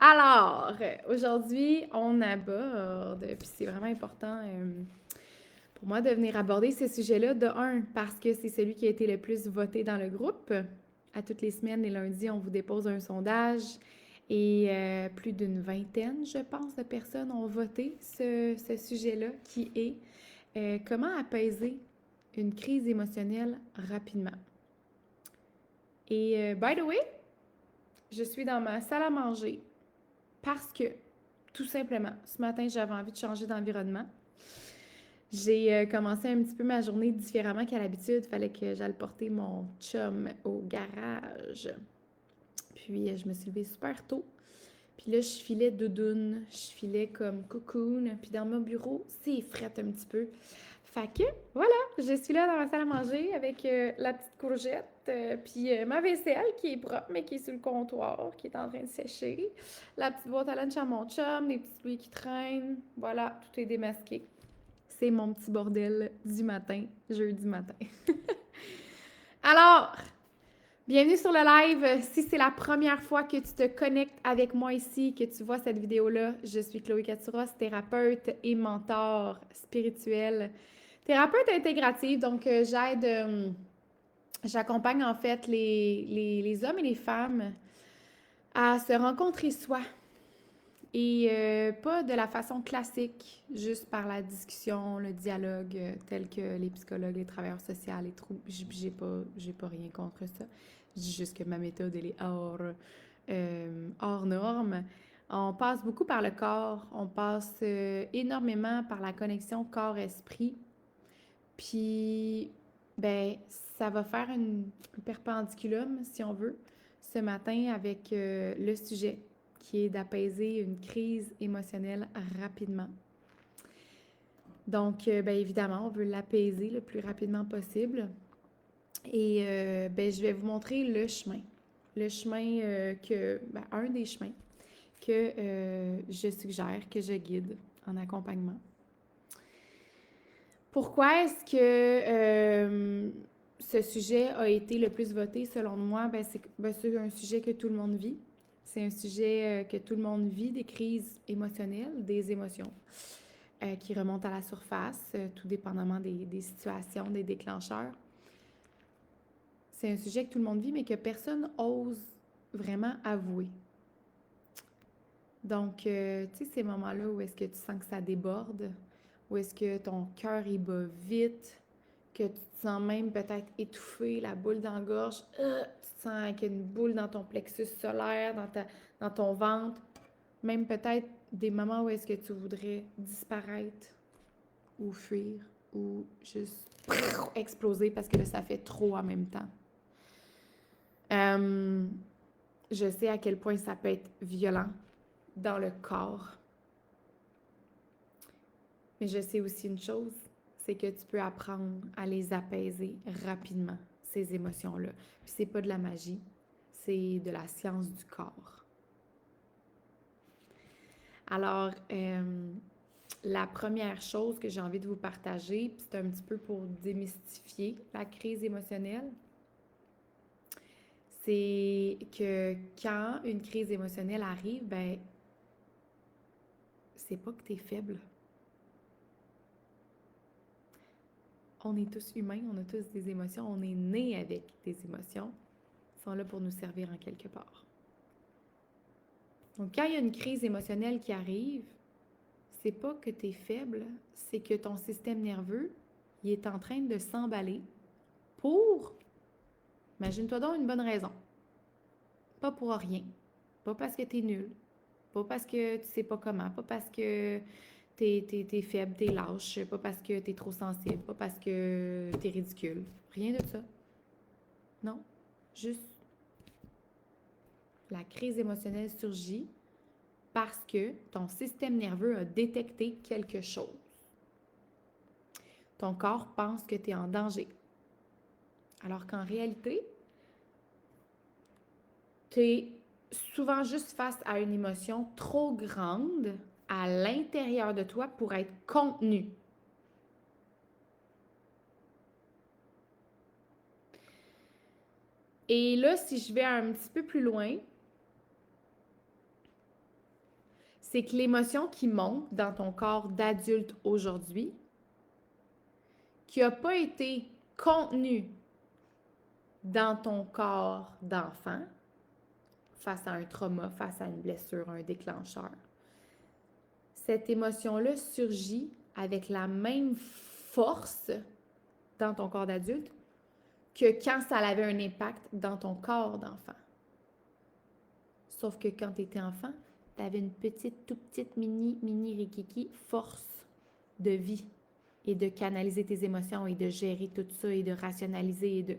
Alors, aujourd'hui, on aborde, puis c'est vraiment important pour moi de venir aborder ce sujet-là, de un, parce que c'est celui qui a été le plus voté dans le groupe. À toutes les semaines, les lundis, on vous dépose un sondage et plus d'une vingtaine, je pense, de personnes ont voté ce sujet-là qui est comment apaiser une crise émotionnelle rapidement. Et by the way, je suis dans ma salle à manger parce que, tout simplement, ce matin, j'avais envie de changer d'environnement. J'ai commencé un petit peu ma journée différemment qu'à l'habitude. Il fallait que j'aille porter mon chum au garage. Puis, je me suis levée super tôt. Puis là, je filais doudoune, je filais comme cocoon. Puis dans mon bureau, c'est frette un petit peu. Fait que, voilà, je suis là dans ma salle à manger avec la petite courgette, puis ma vaisselle qui est propre, mais qui est sur le comptoir, qui est en train de sécher. La petite boîte à lunch à mon chum, les petits bruits qui traînent. Voilà, tout est démasqué. C'est mon petit bordel du matin, jeudi matin. Alors, bienvenue sur le live. Si c'est la première fois que tu te connectes avec moi ici, que tu vois cette vidéo-là, je suis Chloé Katsuros, thérapeute et mentor spirituel. Thérapeute intégrative, donc j'accompagne en fait les hommes et les femmes à se rencontrer soi. Et pas de la façon classique, juste par la discussion, le dialogue, tel que les psychologues, les travailleurs sociaux, les troubles. J'ai pas rien contre ça. Je dis juste que ma méthode, elle est hors norme. On passe beaucoup par le corps, on passe énormément par la connexion corps-esprit. Puis, ben, ça va faire un perpendiculum, si on veut, ce matin avec le sujet qui est d'apaiser une crise émotionnelle rapidement. Donc, bien évidemment, on veut l'apaiser le plus rapidement possible. Et ben, je vais vous montrer le chemin. Le chemin un des chemins que je suggère, que je guide en accompagnement. Pourquoi est-ce que ce sujet a été le plus voté selon moi? Ben, c'est un sujet que tout le monde vit. C'est un sujet que tout le monde vit, des crises émotionnelles, des émotions qui remontent à la surface, tout dépendamment des situations, des déclencheurs. C'est un sujet que tout le monde vit, mais que personne ose vraiment avouer. Donc, tu sais, ces moments-là où est-ce que tu sens que ça déborde, où est-ce que ton cœur, il bat vite, que tu te sens même peut-être étouffé, la boule dans la gorge, tu te sens avec une boule dans ton plexus solaire, dans ton ventre, même peut-être des moments où est-ce que tu voudrais disparaître ou fuir ou juste exploser parce que là, ça fait trop en même temps. Je sais à quel point ça peut être violent dans le corps. Mais je sais aussi une chose, c'est que tu peux apprendre à les apaiser rapidement, ces émotions-là. Puis c'est pas de la magie, c'est de la science du corps. Alors, la première chose que j'ai envie de vous partager, puis c'est un petit peu pour démystifier la crise émotionnelle, c'est que quand une crise émotionnelle arrive, ben, c'est pas que tu es faible. On est tous humains, on a tous des émotions, on est né avec des émotions. Ils sont là pour nous servir en quelque part. Donc, quand il y a une crise émotionnelle qui arrive, c'est pas que tu es faible, c'est que ton système nerveux, il est en train de s'emballer pour, imagine-toi donc une bonne raison. Pas pour rien. Pas parce que tu es nul. Pas parce que tu sais pas comment. Pas parce que t'es faible, t'es lâche. Pas parce que t'es trop sensible. Pas parce que t'es ridicule. Rien de ça. Non. Juste, la crise émotionnelle surgit parce que ton système nerveux a détecté quelque chose. Ton corps pense que tu es en danger. Alors qu'en réalité, tu es souvent juste face à une émotion trop grande à l'intérieur de toi pour être contenue. Et là, si je vais un petit peu plus loin, c'est que l'émotion qui monte dans ton corps d'adulte aujourd'hui, qui n'a pas été contenue dans ton corps d'enfant, face à un trauma, face à une blessure, un déclencheur, cette émotion-là surgit avec la même force dans ton corps d'adulte que quand ça avait un impact dans ton corps d'enfant. Sauf que quand tu étais enfant, tu avais une petite, tout petite, mini rikiki force de vie et de canaliser tes émotions et de gérer tout ça et de rationaliser et de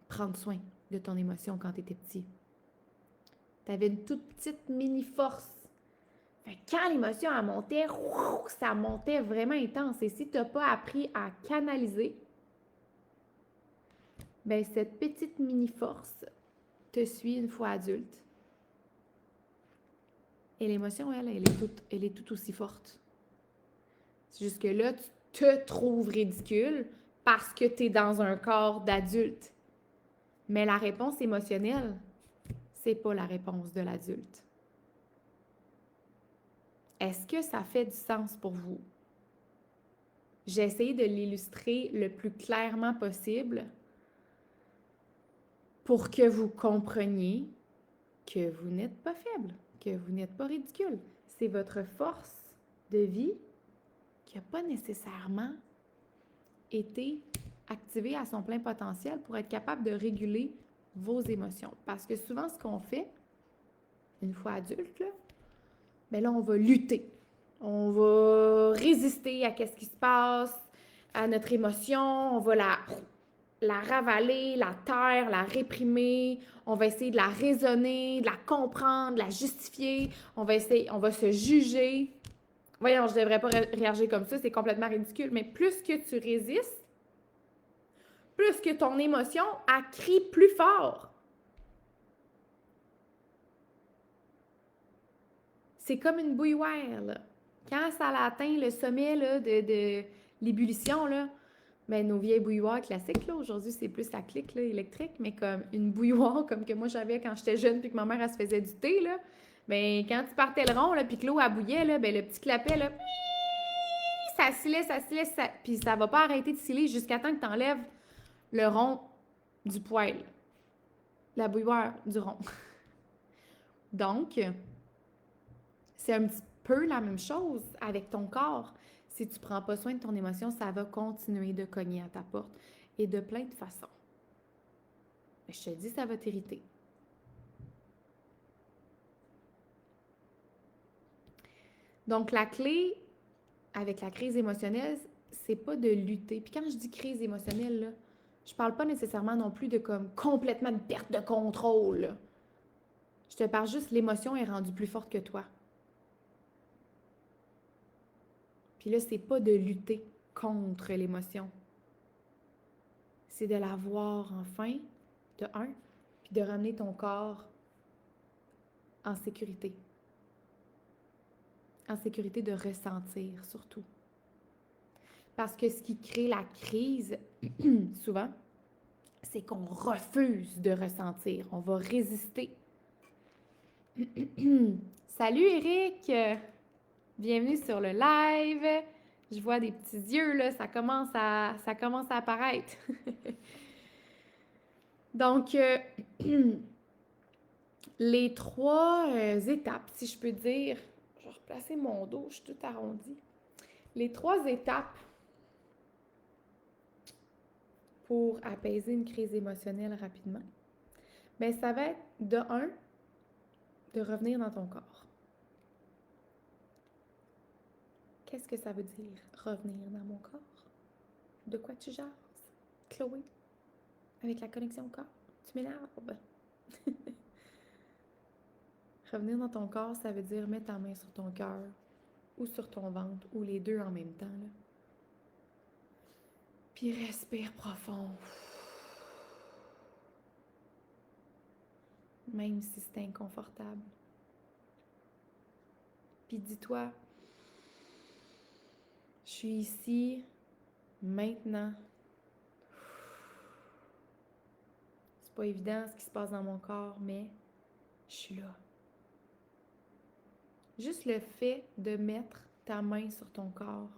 prendre soin de ton émotion quand tu étais petit. Tu avais une toute petite mini force. Fait que quand l'émotion a monté, ça montait vraiment intense. Et si tu n'as pas appris à canaliser, ben cette petite mini force te suit une fois adulte. Et l'émotion, elle est tout aussi forte. C'est juste que là, tu te trouves ridicule parce que tu es dans un corps d'adulte. Mais la réponse émotionnelle, c'est pas la réponse de l'adulte. Est-ce que ça fait du sens pour vous? J'ai essayé de l'illustrer le plus clairement possible pour que vous compreniez que vous n'êtes pas faible, que vous n'êtes pas ridicule. C'est votre force de vie qui n'a pas nécessairement été activée à son plein potentiel pour être capable de réguler vos émotions. Parce que souvent, ce qu'on fait, une fois adulte, bien là, on va lutter. On va résister à ce qui se passe, à notre émotion. On va la ravaler, la taire, la réprimer. On va essayer de la raisonner, de la comprendre, de la justifier. On va se juger. Voyons, je ne devrais pas réagir comme ça, c'est complètement ridicule. Mais plus que tu résistes, plus que ton émotion a crie plus fort. C'est comme une bouilloire, là. Quand ça atteint le sommet là, de l'ébullition, là, ben, nos vieilles bouilloires classiques, là, aujourd'hui, c'est plus la clique là, électrique, mais comme une bouilloire comme que moi j'avais quand j'étais jeune puis que ma mère, elle se faisait du thé, là, ben, quand tu partais le rond, là, puis que l'eau, elle bouillait, là, ben, le petit clapet, là, ça scellait, puis ça va pas arrêter de sciller jusqu'à temps que tu enlèves le rond du poêle, la bouilloire du rond. Donc, c'est un petit peu la même chose avec ton corps. Si tu ne prends pas soin de ton émotion, ça va continuer de cogner à ta porte et de plein de façons. Mais je te dis, ça va t'irriter. Donc, la clé avec la crise émotionnelle, c'est pas de lutter. Puis quand je dis crise émotionnelle, là, je parle pas nécessairement non plus de comme complètement de perte de contrôle. Là. Je te parle juste, l'émotion est rendue plus forte que toi. Puis là, c'est pas de lutter contre l'émotion. C'est de la voir enfin, de un, puis de ramener ton corps en sécurité. En sécurité de ressentir, surtout. Parce que ce qui crée la crise, souvent, c'est qu'on refuse de ressentir. On va résister. Salut Eric! Bienvenue sur le live. Je vois des petits yeux, là, ça commence à apparaître. Donc, les trois étapes, si je peux dire, je vais replacer mon dos, je suis tout arrondi. Les trois étapes pour apaiser une crise émotionnelle rapidement, bien, ça va être de un, de revenir dans ton corps. Qu'est-ce que ça veut dire, revenir dans mon corps? De quoi tu jases, Chloé? Avec la connexion au corps? Tu m'énerves? Revenir dans ton corps, ça veut dire mettre ta main sur ton cœur ou sur ton ventre ou les deux en même temps. Là. Puis respire profond. Même si c'est inconfortable. Puis dis-toi, je suis ici, maintenant. C'est pas évident ce qui se passe dans mon corps, mais je suis là. Juste le fait de mettre ta main sur ton corps,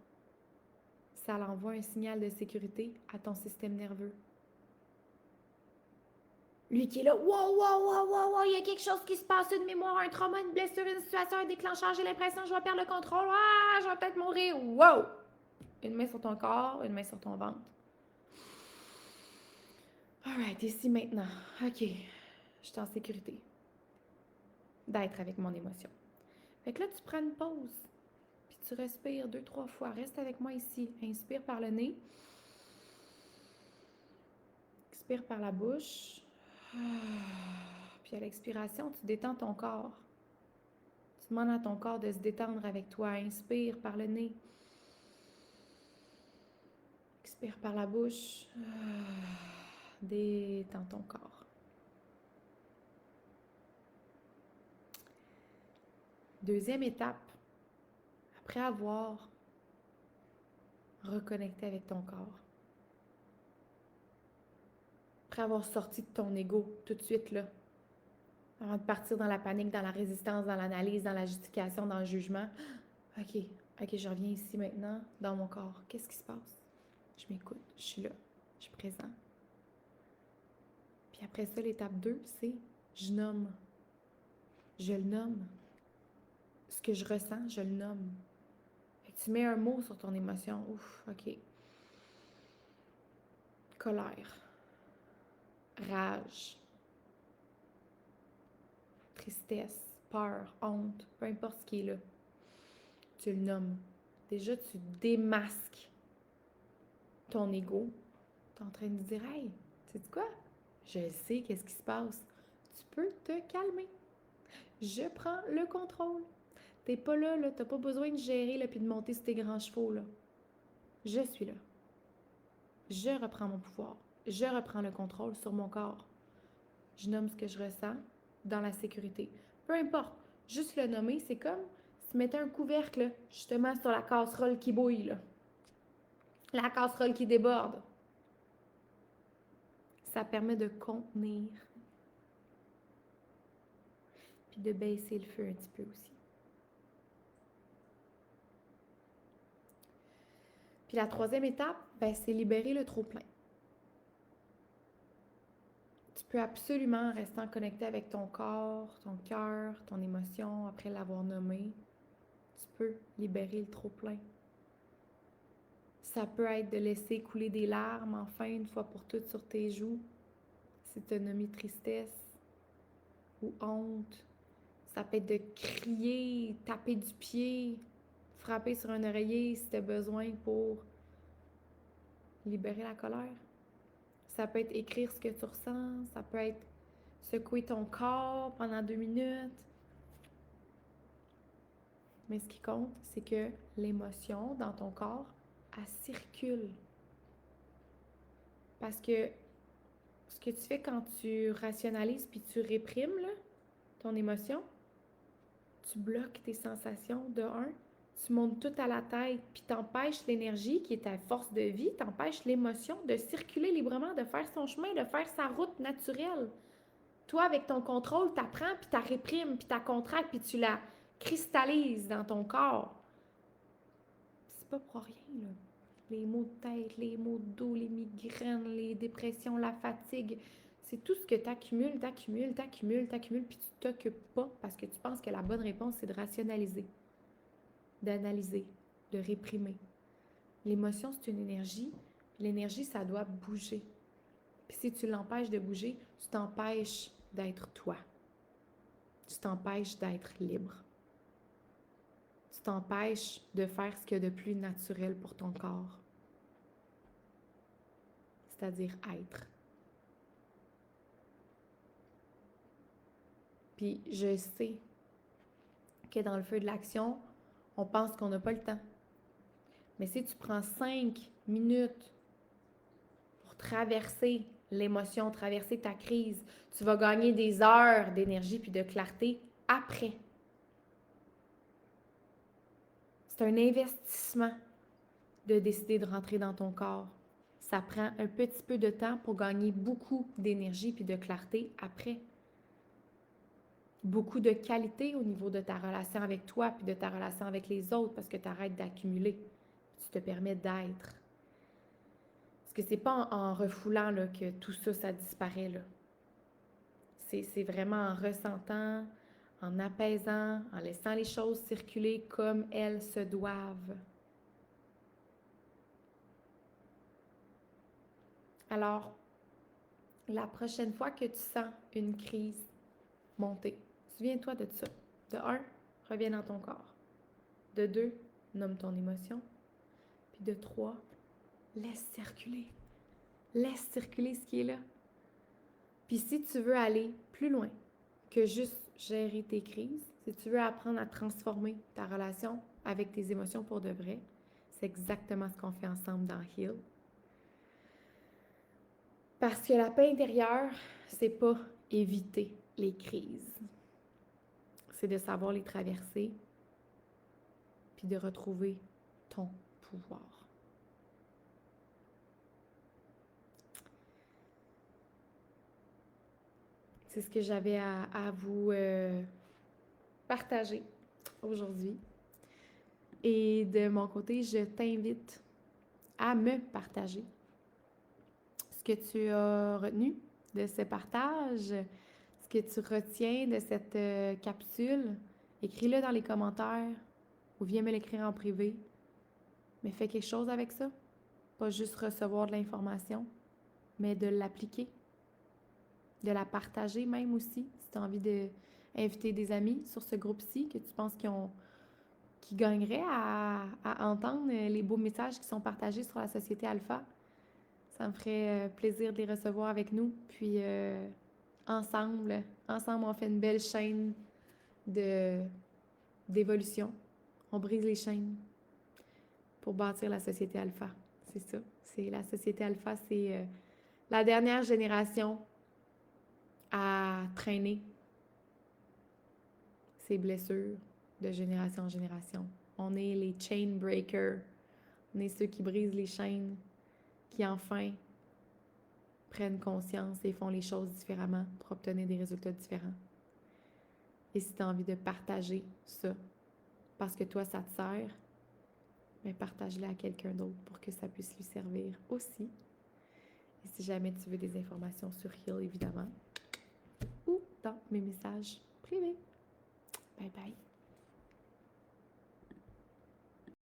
ça l'envoie un signal de sécurité à ton système nerveux. Lui qui est là, wow, wow, wow, wow, wow, il y a quelque chose qui se passe, une mémoire, un trauma, une blessure, une situation, un déclencheur, j'ai l'impression que je vais perdre le contrôle, ah, je vais peut-être mourir, wow! Une main sur ton corps, une main sur ton ventre. Alright, ici maintenant. OK, je suis en sécurité d'être avec mon émotion. Fait que là, tu prends une pause, puis tu respires 2-3 fois. Reste avec moi ici. Inspire par le nez. Expire par la bouche. Puis à l'expiration, tu détends ton corps. Tu demandes à ton corps de se détendre avec toi. Inspire par le nez. Expire par la bouche. Détends ton corps. Deuxième étape, après avoir reconnecté avec ton corps, après avoir sorti de ton ego tout de suite, là, avant de partir dans la panique, dans la résistance, dans l'analyse, dans la justification, dans le jugement. OK, OK, je reviens ici maintenant, dans mon corps. Qu'est-ce qui se passe? Je m'écoute, je suis là, je suis présent. Puis après ça, l'étape 2, c'est je nomme. Je le nomme. Ce que je ressens, je le nomme. Fait que tu mets un mot sur ton émotion. Ouf, OK. Colère. Rage. Tristesse. Peur. Honte. Peu importe ce qui est là. Tu le nommes. Déjà, tu démasques ton ego. Tu es en train de dire, hey, tu sais quoi? Je sais qu'est-ce qui se passe. Tu peux te calmer. Je prends le contrôle. T'es pas là, là. T'as pas besoin de gérer là, puis de monter sur tes grands chevaux. Là. Je suis là. Je reprends mon pouvoir. Je reprends le contrôle sur mon corps. Je nomme ce que je ressens dans la sécurité. Peu importe. Juste le nommer, c'est comme si tu mettais un couvercle justement sur la casserole qui bouille. Là. La casserole qui déborde. Ça permet de contenir. Puis de baisser le feu un petit peu aussi. Puis la troisième étape, ben, c'est libérer le trop-plein. Tu peux absolument rester en connecté avec ton corps, ton cœur, ton émotion après l'avoir nommé. Tu peux libérer le trop-plein. Ça peut être de laisser couler des larmes, enfin, une fois pour toutes sur tes joues, si tu as nommé tristesse ou honte. Ça peut être de crier, taper du pied, frapper sur un oreiller si tu as besoin pour libérer la colère. Ça peut être écrire ce que tu ressens, ça peut être secouer ton corps pendant 2 minutes. Mais ce qui compte, c'est que l'émotion dans ton corps, elle circule. Parce que ce que tu fais quand tu rationalises puis tu réprimes là, ton émotion, tu bloques tes sensations de un, tu montes tout à la tête puis t'empêches l'énergie qui est ta force de vie, t'empêches l'émotion de circuler librement, de faire son chemin, de faire sa route naturelle. Toi, avec ton contrôle, t'apprends puis tu réprimes puis tu contractes puis tu la cristallises dans ton corps. C'est pas pour rien, là. Les maux de tête, les maux de dos, les migraines, les dépressions, la fatigue. C'est tout ce que tu accumules, puis tu t'occupes pas parce que tu penses que la bonne réponse, c'est de rationaliser, d'analyser, de réprimer. L'émotion, c'est une énergie. L'énergie, ça doit bouger. Puis si tu l'empêches de bouger, tu t'empêches d'être toi. Tu t'empêches d'être libre. Tu t'empêches de faire ce qu'il y a de plus naturel pour ton corps. C'est-à-dire être. Puis je sais que dans le feu de l'action, on pense qu'on n'a pas le temps. Mais si tu prends 5 minutes pour traverser l'émotion, traverser ta crise, tu vas gagner des heures d'énergie puis de clarté après. C'est un investissement de décider de rentrer dans ton corps. Ça prend un petit peu de temps pour gagner beaucoup d'énergie puis de clarté après. beaucoup de qualité au niveau de ta relation avec toi puis de ta relation avec les autres parce que tu arrêtes d'accumuler. Tu te permets d'être. Parce que c'est pas en refoulant là, que tout ça, ça disparaît. Là. C'est vraiment en ressentant, en apaisant, en laissant les choses circuler comme elles se doivent. Alors, la prochaine fois que tu sens une crise monter, souviens-toi de ça. De un, reviens dans ton corps. De deux, nomme ton émotion. Puis de trois, laisse circuler. Laisse circuler ce qui est là. Puis si tu veux aller plus loin que juste gérer tes crises, si tu veux apprendre à transformer ta relation avec tes émotions pour de vrai, c'est exactement ce qu'on fait ensemble dans Heal. Parce que la paix intérieure, c'est pas éviter les crises. C'est de savoir les traverser puis de retrouver ton pouvoir. C'est ce que j'avais à vous partager aujourd'hui. Et de mon côté, je t'invite à me partager ce que tu as retenu de ce partage, ce que tu retiens de cette capsule. Écris-le dans les commentaires ou viens me l'écrire en privé. Mais fais quelque chose avec ça. Pas juste recevoir de l'information, mais de l'appliquer, de la partager même aussi. Si tu as envie d'inviter des amis sur ce groupe-ci que tu penses qui gagneraient à entendre les beaux messages qui sont partagés sur la société Alpha. Ça me ferait plaisir de les recevoir avec nous. Puis ensemble, on fait une belle chaîne d'évolution. On brise les chaînes pour bâtir la société Alpha. C'est ça. C'est la société Alpha, c'est la dernière génération à traîner ses blessures de génération en génération. On est les chain breakers. On est ceux qui brisent les chaînes, qui enfin prennent conscience et font les choses différemment pour obtenir des résultats différents. Et si tu as envie de partager ça, parce que toi, ça te sert, mais partage-le à quelqu'un d'autre pour que ça puisse lui servir aussi. Et si jamais tu veux des informations sur Heal, évidemment, ou dans mes messages privés. Bye bye.